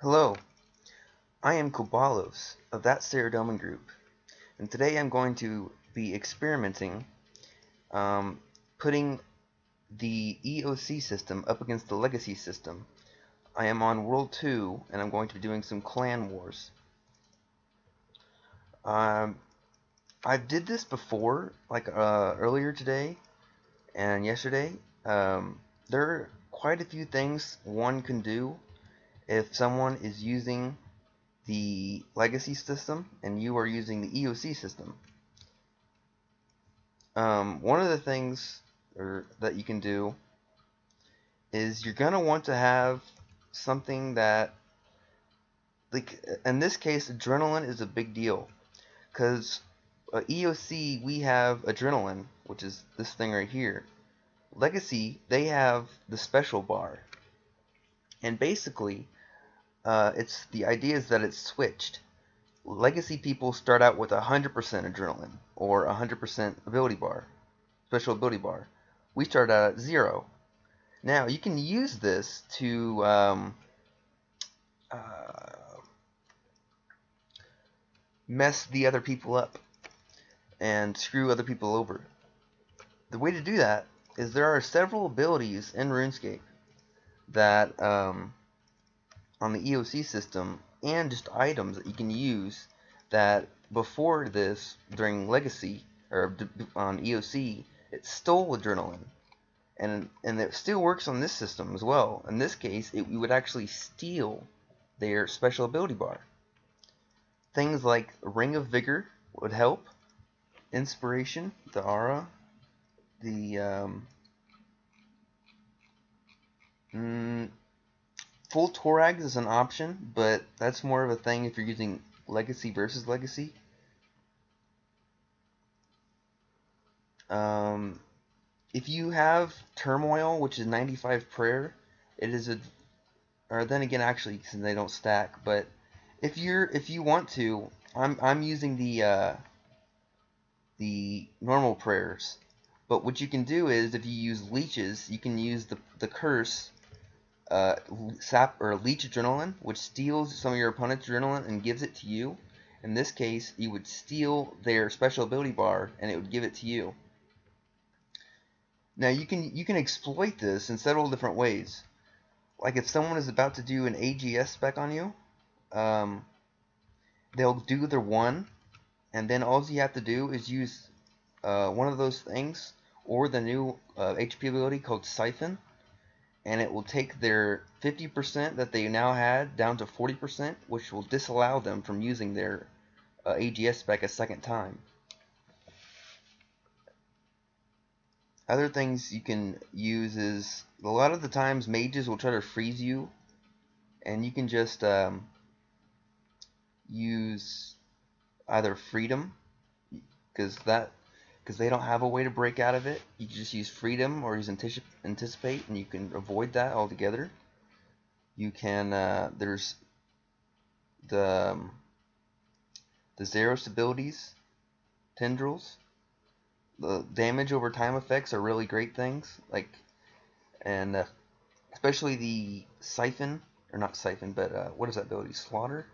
Hello, I am Kobalos of that Saradomin Group, and today I'm going to be experimenting putting the Eoc system up against the Legacy system. I am on World 2, and I'm going to be doing some clan wars. I did this before, like earlier today and yesterday. There are quite a few things one can do if someone is using the Legacy system and you are using the Eoc system. One of the things that you can do is you're gonna want to have something that, like in this case, adrenaline is a big deal because EOC we have adrenaline, which is this thing right here. Legacy they have the special bar, and basically, it's the idea is that it's switched. Legacy people start out with 100% adrenaline or 100% ability bar, special ability bar. We start out at 0. Now you can use this to mess the other people up and screw other people over. The way to do that is there are several abilities in Runescape that on the EOC system and just items that you can use that before this during Legacy or on EOC it stole adrenaline. And it still works on this system as well. In this case, you would actually steal their special ability bar. Things like Ring of Vigor would help. Inspiration, the aura, the full Torags is an option, but that's more of a thing if you're using Legacy versus Legacy. If you have Turmoil, which is 95 prayer, it is a, or then again actually since they don't stack, but if you want to, I'm using the normal prayers. But what you can do is if you use leeches, you can use the curse sap or leech adrenaline, which steals some of your opponent's adrenaline and gives it to you. In this case, you would steal their special ability bar and it would give it to you. Now you can exploit this in several different ways. Like if someone is about to do an AGS spec on you, they'll do their 1, and then all you have to do is use one of those things or the new HP ability called Siphon, and it will take their 50% that they now had down to 40%, which will disallow them from using their AGS spec a second time. Other things you can use is a lot of the times mages will try to freeze you, and you can just use either freedom because they don't have a way to break out of it. You can just use freedom or use anticipate, and you can avoid that altogether. You can there's the Zeros abilities, tendrils. The damage over time effects are really great things, like, and especially the Siphon, or not Siphon, but what is that ability? Slaughter?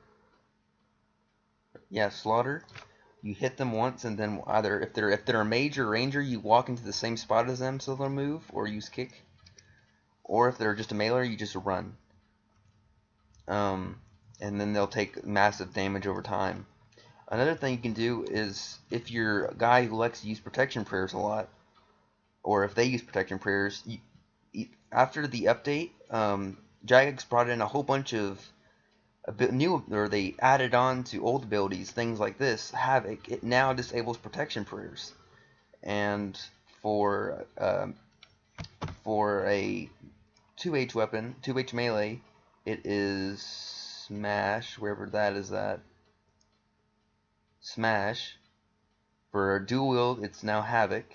Yeah, Slaughter. You hit them once, and then either if they're a mage or ranger, you walk into the same spot as them, so they'll move or use kick. Or if they're just a mailer, you just run. And then they'll take massive damage over time. Another thing you can do is if you're a guy who likes to use protection prayers a lot, or if they use protection prayers, after the update, Jagex brought in a whole bunch of new, or they added on to old abilities, things like this. Havoc, it now disables protection prayers, and for a 2H weapon, 2H melee, it is Smash, wherever that is at. Smash. For dual wield, it's now Havoc.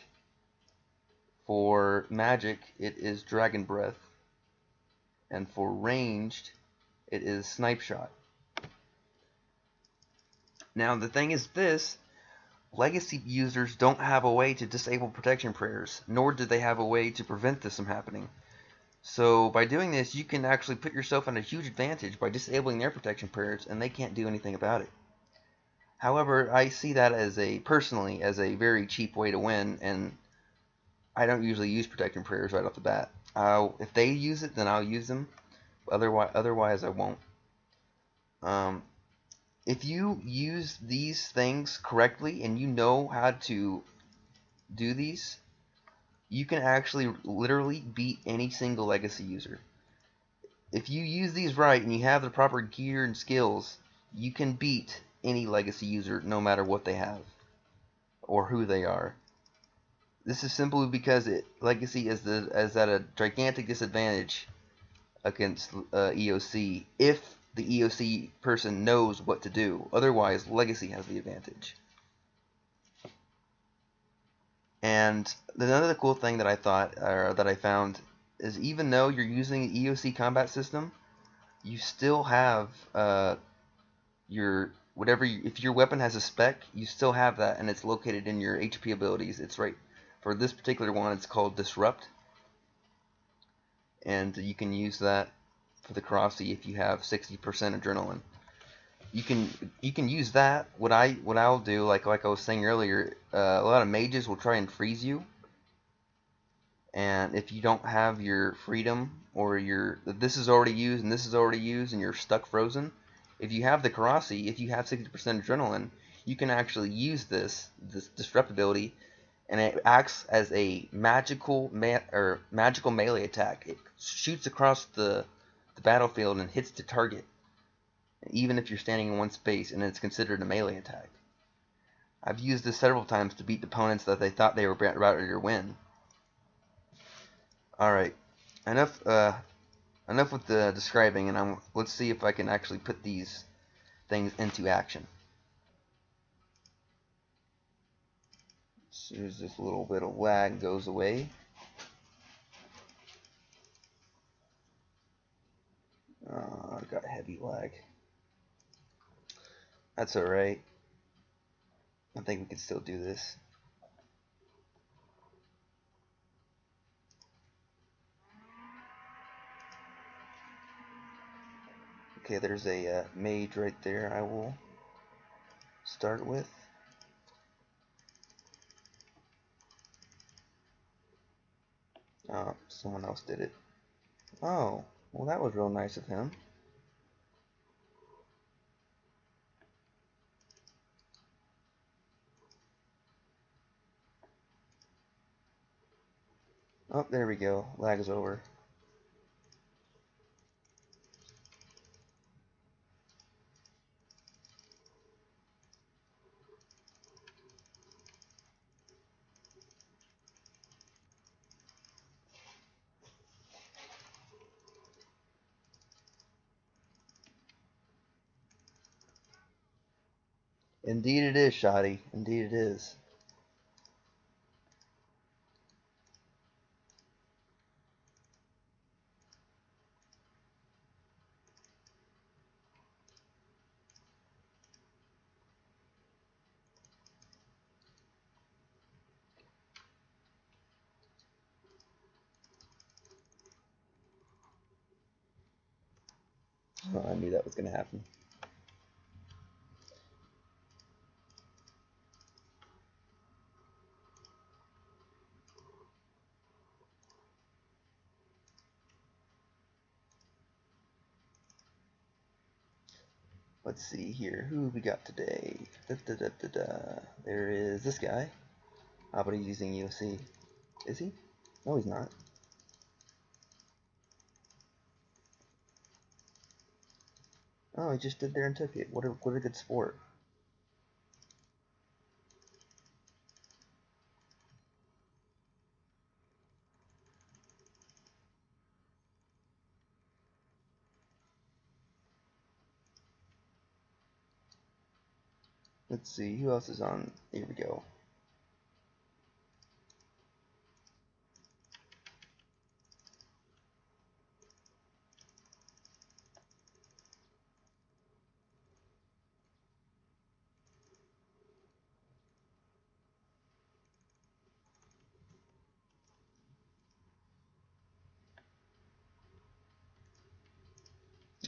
For magic, it is Dragon Breath. And for ranged, it is Snipe Shot. Now the thing is this, Legacy users don't have a way to disable protection prayers, nor do they have a way to prevent this from happening. So by doing this, you can actually put yourself in a huge advantage by disabling their protection prayers, and they can't do anything about it. However, I see that as personally as a very cheap way to win, and I don't usually use protection prayers right off the bat. If they use it, then I'll use them. Otherwise I won't. Um, if you use these things correctly and you know how to do these, you can actually literally beat any single legacy user. If you use these right and you have the proper gear and skills, you can beat any legacy user no matter what they have or who they are. This is simply because legacy is at a gigantic disadvantage against EOC if the EOC person knows what to do. Otherwise, legacy has the advantage. And another cool thing that I thought, or that I found, is even though you're using the EOC combat system, you still have your whatever. If your weapon has a spec, you still have that, and it's located in your HP abilities. It's right for this particular one. It's called Disrupt, and you can use that for the Karasi if you have 60% adrenaline. You can use that. What I'll do, like I was saying earlier, a lot of mages will try and freeze you, and if you don't have your freedom or this is already used and this is already used and you're stuck frozen, if you have the Karasi, if you have 60% adrenaline, you can actually use this disrupt ability, and it acts as a magical melee attack. It shoots across the battlefield and hits the target, even if you're standing in one space, and it's considered a melee attack. I've used this several times to beat opponents that they thought they were about to win. Alright, enough with the describing, and let's see if I can actually put these things into action. As soon as this little bit of lag goes away. I've got heavy lag. That's alright. I think we can still do this. Okay, there's a mage right there I will start with. Oh, someone else did it. Oh, well that was real nice of him. Oh, there we go. Lag is over. Indeed it is, Shoddy. Indeed it is. Oh, I knew that was going to happen. Let's see here. Who we got today? There is this guy. How about he's using EOC? Is he? No, he's not. Oh, he just stood there and took it. What a good sport. Let's see, who else is on? Here we go.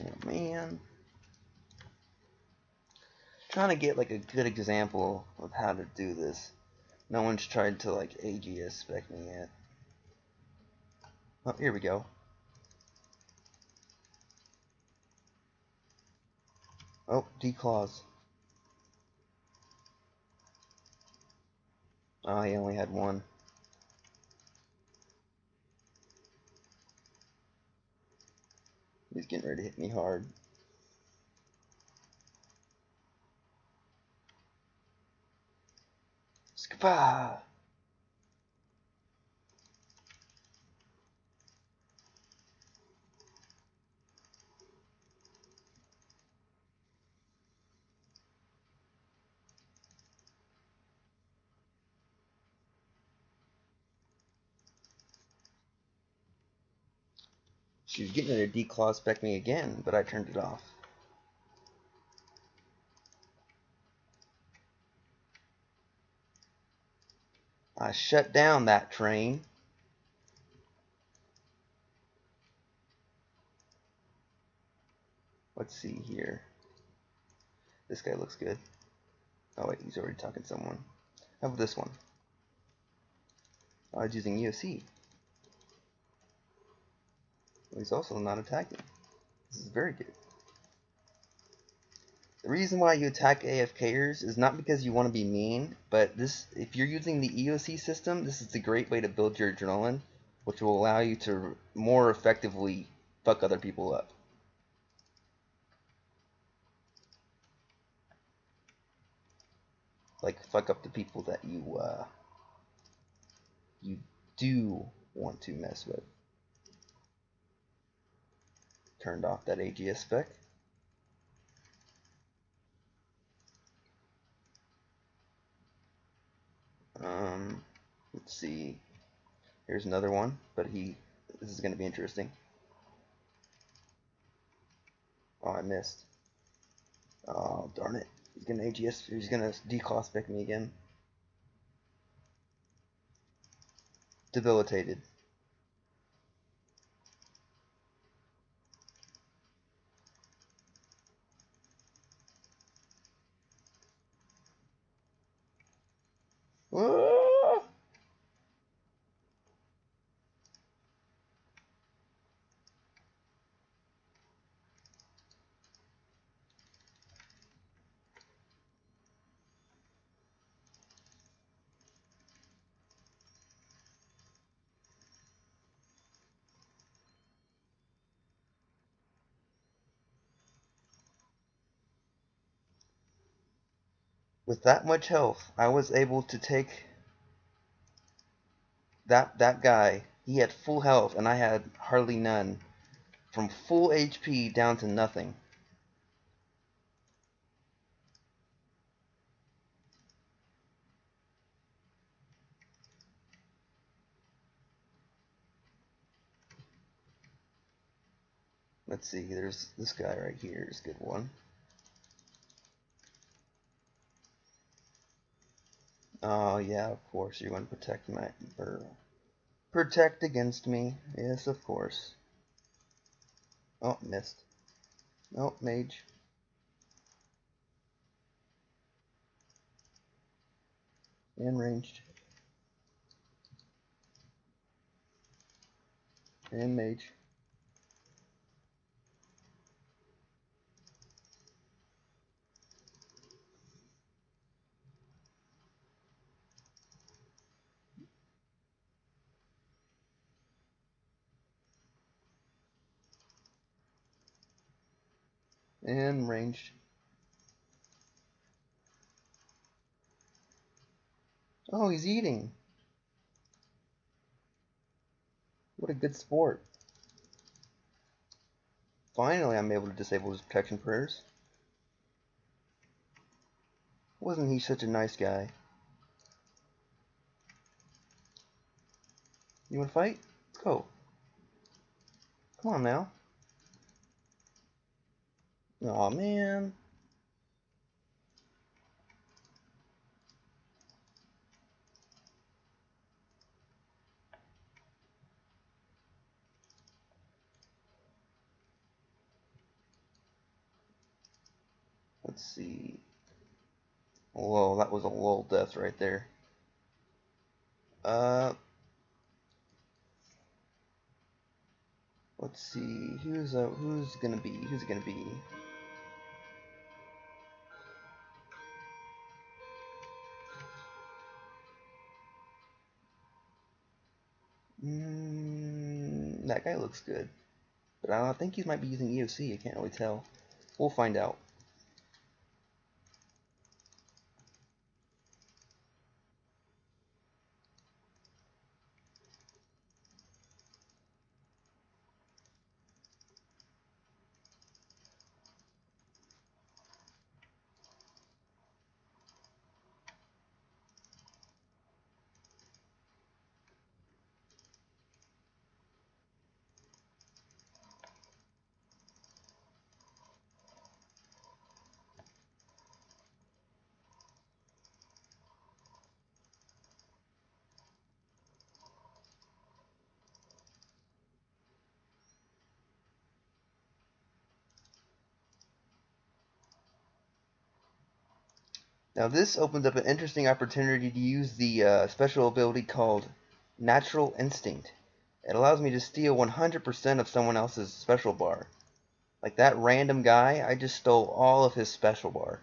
Oh man. Trying to get like a good example of how to do this. No one's tried to like AGS spec me yet. Oh, here we go. Oh, declaws. Oh, he only had one. He's getting ready to hit me hard. Skapa! She was getting ready to declaw spec me again, but I turned it off. I shut down that train. Let's see here. This guy looks good. Oh wait, he's already talking to someone. How about this one? Oh, he's using Eoc. Well, he's also not attacking. This is very good. The reason why you attack AFKers is not because you want to be mean, but if you're using the EOC system, this is a great way to build your adrenaline, which will allow you to more effectively fuck other people up. Like fuck up the people that you do want to mess with. Turned off that AGS spec. Let's see. Here's another one, but this is going to be interesting. Oh, I missed. Oh, darn it. He's going to AGS, he's going to declaw spec me again. Debilitated. Ah! With that much health, I was able to take that guy. He had full health, and I had hardly none. From full HP down to nothing. Let's see, there's this guy right here is a good one. Oh yeah, of course you're going to protect against me. Yes, of course. Oh, missed. Oh, mage. And ranged. And mage. And ranged. Oh, he's eating. What a good sport. Finally, I'm able to disable his protection prayers. Wasn't he such a nice guy? You want to fight? Let's go. Come on now. Aw, man. Let's see. Whoa, that was a lull death right there. Uh, let's see. Who's gonna be? Who's it gonna be? That guy looks good, but I think he might be using EOC. I can't really tell. We'll find out. Now this opens up an interesting opportunity to use the special ability called Natural Instinct. It allows me to steal 100% of someone else's special bar. Like that random guy, I just stole all of his special bar.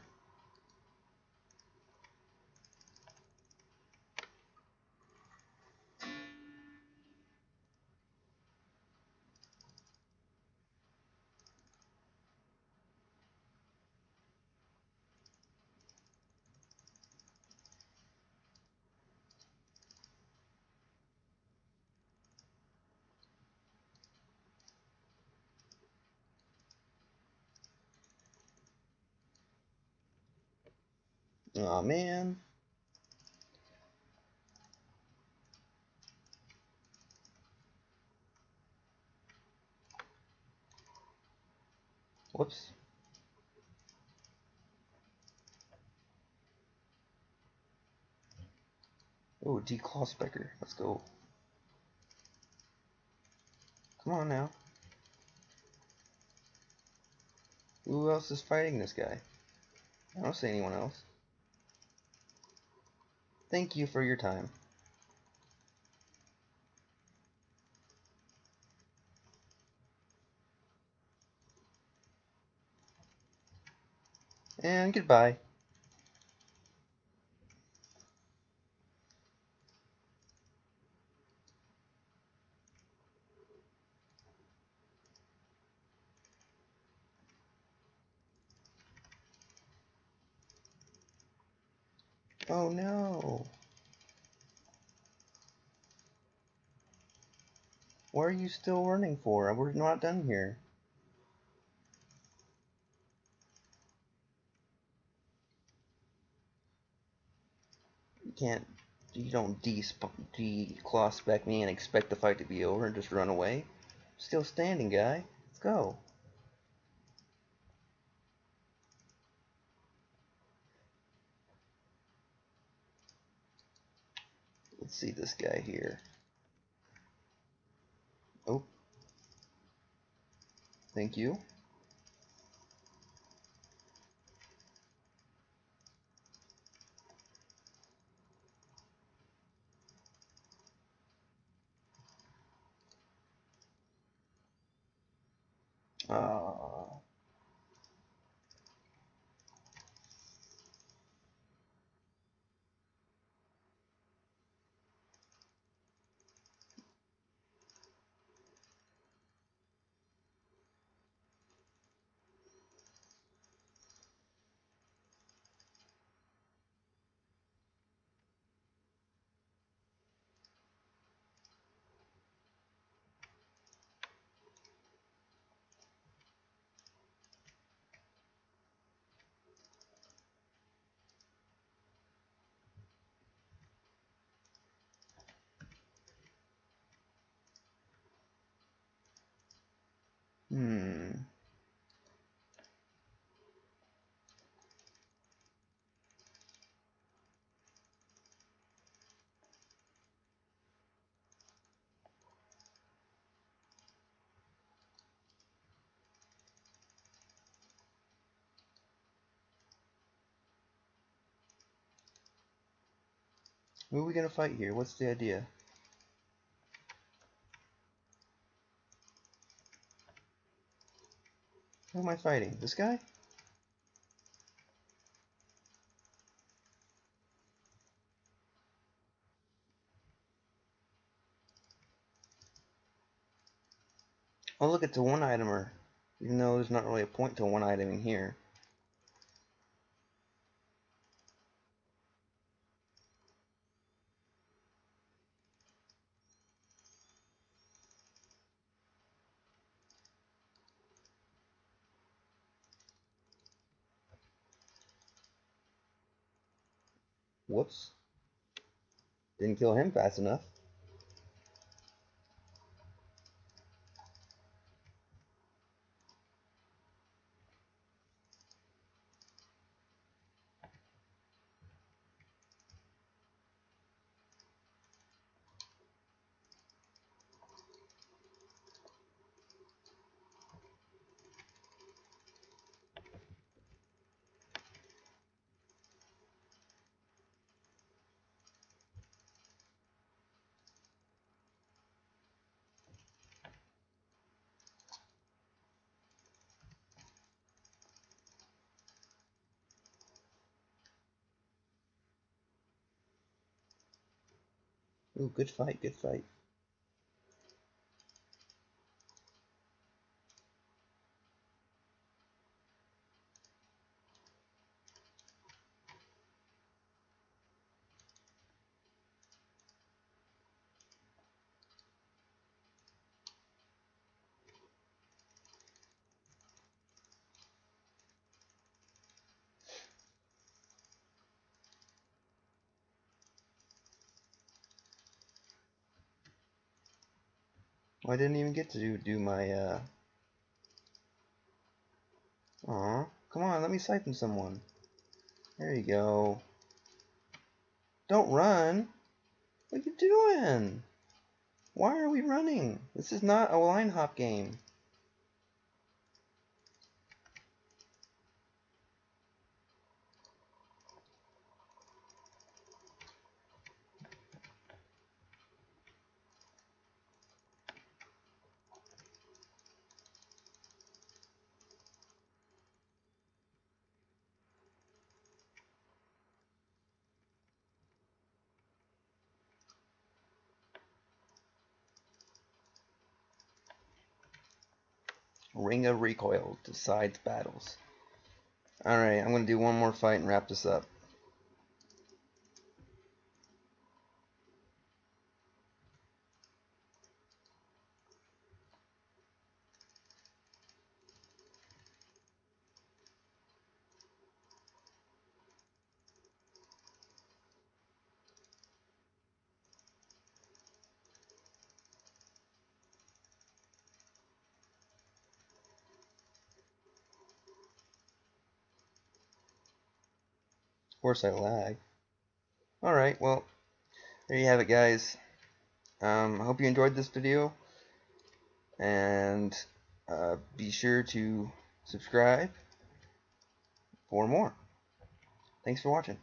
Aw, man. Whoops. Oh, D-Claw Specker. Let's go. Come on now. Who else is fighting this guy? I don't see anyone else. Thank you for your time. And goodbye. Oh no. What are you still running for? We're not done here. You can't. You don't D-Claw Spec me and expect the fight to be over and just run away. Still standing, guy. Let's go. Let's see this guy here. Oh, thank you. Ah. Hmm. Who are we gonna fight here? What's the idea? Who am I fighting? This guy? Oh, look, it's a one-itemer. Even though there's not really a point to one-iteming here. Whoops. Didn't kill him fast enough. Ooh, good fight, good fight. Well, I didn't even get to do my, Aw, come on, let me siphon someone. There you go. Don't run! What are you doing? Why are we running? This is not a line hop game. Ring of Recoil decides battles. Alright, I'm going to do one more fight and wrap this up. Of course I lag. Alright, well, there you have it, guys. I hope you enjoyed this video, and be sure to subscribe for more. Thanks for watching.